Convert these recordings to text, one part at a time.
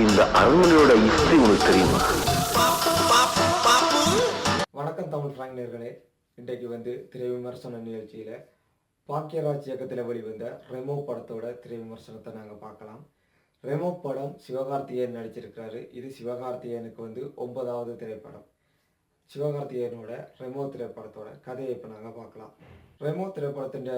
இந்த அரண்மனையோட ஹிஸ்டரி உனக்கு தெரியுமா? வணக்கம் தமிழ் பிராங்க்னர்களே. இன்றைக்கு திரை விமர்சன நிகழ்ச்சியில் பாக்கியராஜ் இயக்கத்தில் வெளிவந்த ரெமோ படத்தோட திரை விமர்சனத்தை நாங்கள் பார்க்கலாம். ரெமோ படம் சிவகார்த்திகேயன் நடிச்சிருக்கிறாரு. இது சிவகார்த்திகேயனுக்கு 9வது திரைப்படம். சிவகார்த்திகேயனோட ரெமோ திரைப்படத்தோட கதையை இப்போ நாங்கள் பார்க்கலாம். ரெமோ திரைப்படத்தின்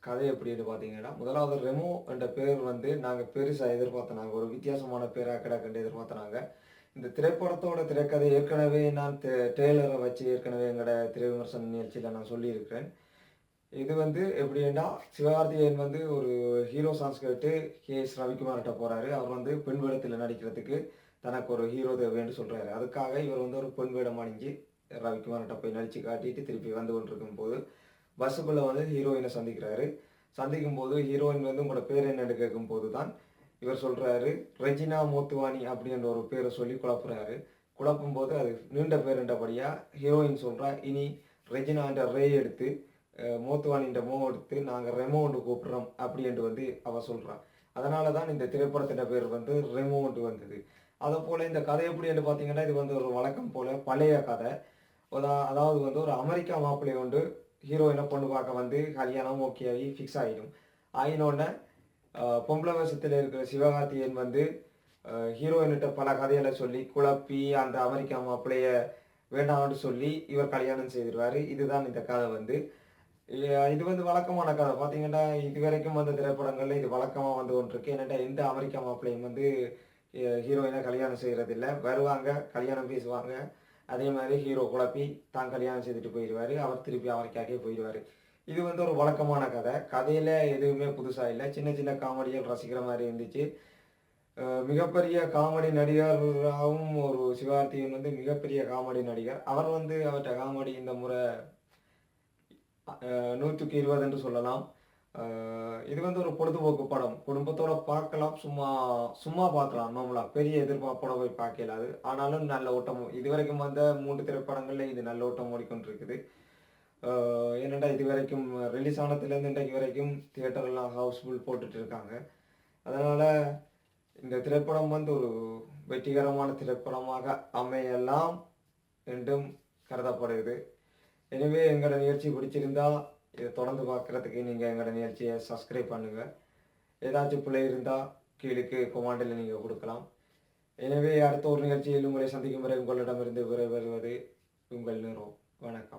கதை எப்படின்னு பார்த்தீங்கன்னா, முதலாவது ரெமோ என்ற பேர் நாங்கள் பெருசாக எதிர்பார்த்தோம். நாங்கள் ஒரு வித்தியாசமான பேராக கிடக்குன்னு எதிர்பார்த்தோம். இந்த திரைப்படத்தோட திரைக்கதை ஏற்கனவே நான் ட்ரெய்லரை வச்சு ஏற்கனவே எங்களோட திரை விமர்சன நிகழ்ச்சியில் நான் சொல்லியிருக்கிறேன். இது எப்படின்னா, சிவகார்த்திகேயன் ஒரு ஹீரோ சாங்ஸ் கேட்டு கே.எஸ். ரவிக்குமார்கிட்ட போகிறாரு. அவர் பெண் வேடத்தில் நடிக்கிறதுக்கு தனக்கு ஒரு ஹீரோ தேவைன்னு சொல்கிறாரு. அதுக்காக இவர் ஒரு பெண் வேடம் அணிஞ்சு ரவிக்குமார்கிட்ட போய் நடித்து காட்டிட்டு திருப்பி வந்து கொண்டிருக்கும் போது பஸ்ஸுக்குள்ளே ஹீரோயினை சந்திக்கிறாரு. சந்திக்கும் போது ஹீரோயின் உங்களோட பேர் என்னன்னு கேட்கும் போது தான் இவர் சொல்கிறாரு ரெஜினா மோத்துவானி அப்படின்ற ஒரு பேரை சொல்லி குழப்புறாரு. குழப்பும் போது அது நீண்ட பேருன்றபடியாக ஹீரோயின் சொல்கிறா, இனி ரெஜினான்ற ரே எடுத்து மோத்துவானின்ற மோ எடுத்து நாங்கள் ரெமோண்டு கூப்பிட்றோம் அப்படின்ட்டு அவள் சொல்கிறான். அதனால தான் இந்த திரைப்படத்தின் பேர் ரெமோண்டு வந்தது. அதை போல் இந்த கதை எப்படின்னு பார்த்தீங்கன்னா, இது ஒரு வழக்கம் போல் பழைய கதை. அதாவது ஒரு அமெரிக்கா மாப்பிள்ளை ஹீரோயினை பொண்ணு பார்க்க கல்யாணம் ஓகே ஆகி ஃபிக்ஸ் ஆகிடும். ஆகினோடனே பொம்பளை வேஷத்தில் இருக்கிற சிவகார்த்திகேயன் ஹீரோயின்கிட்ட பல கதைகளை சொல்லி குழப்பி அந்த அமெரிக்கா மாப்பிள்ளைய வேண்டாம்னு சொல்லி இவர் கல்யாணம் செய்திருவார். இதுதான் இந்த கதை. இது வழக்கமான கதை. பார்த்தீங்கன்னா, இது வரைக்கும் திரைப்படங்களில் இது வழக்கமாக கொண்டிருக்கு. என்னென்னா, எந்த அமெரிக்கா மாப்பிள்ளையும் ஹீரோயினை கல்யாணம் செய்கிறதில்ல. வருவாங்க, கல்யாணம் பேசுவாங்க, அதே மாதிரி ஹீரோ குழப்பி தான் கல்யாணம் செய்துட்டு போயிடுவார். அவர் திருப்பி அமெரிக்காக்கே போயிடுவார். இது ஒரு வழக்கமான கதை. கதையில் எதுவுமே புதுசாக இல்லை. சின்ன சின்ன காமெடிகள் ரசிக்கிற மாதிரி இருந்துச்சு. மிகப்பெரிய காமெடி நடிகராகவும் ஒரு சிவகார்த்திகேயன் மிகப்பெரிய காமெடி நடிகர். அவர் அவர்கிட்ட காமெடி இந்த முறை 100க்கு 20 என்று சொல்லலாம். இது ஒரு பொழுதுபோக்கு படம். குடும்பத்தோட பார்க்கலாம், சும்மா சும்மா பார்க்கலாம். நார்மலாக பெரிய எதிர்பார்ப்போட போய் பார்க்கலாது. ஆனாலும் நல்ல ஓட்டம். இதுவரைக்கும் 3 திரைப்படங்களில் இது நல்ல ஓட்டம் ஓடிக்கொண்டிருக்குது. ஏனெண்டா இது வரைக்கும் ரிலீஸ் ஆனதுலேருந்து இன்றைக்கு வரைக்கும் தியேட்டர்லாம் ஹவுஸ்ஃபுல் போட்டுட்டு இருக்காங்க. அதனால் இந்த திரைப்படம் ஒரு வெற்றிகரமான திரைப்படமாக அமையலாம் என்றும் கருதப்படுது. எனவே எங்களோட நிகழ்ச்சி பிடிச்சிருந்தா இதை தொடர்ந்து பார்க்குறதுக்கு நீங்கள் எங்களோட நிகழ்ச்சியை சப்ஸ்கிரைப் பண்ணுங்கள். ஏதாச்சும் பிள்ளை இருந்தால் கீழுக்கு கொமாண்டில் நீங்கள் கொடுக்கலாம். எனவே அடுத்த ஒரு நிகழ்ச்சியில் உங்களை சந்திக்கும் வரை உங்களிடமிருந்து விடைபெறுவது உங்கள் நேரம். வணக்கம்.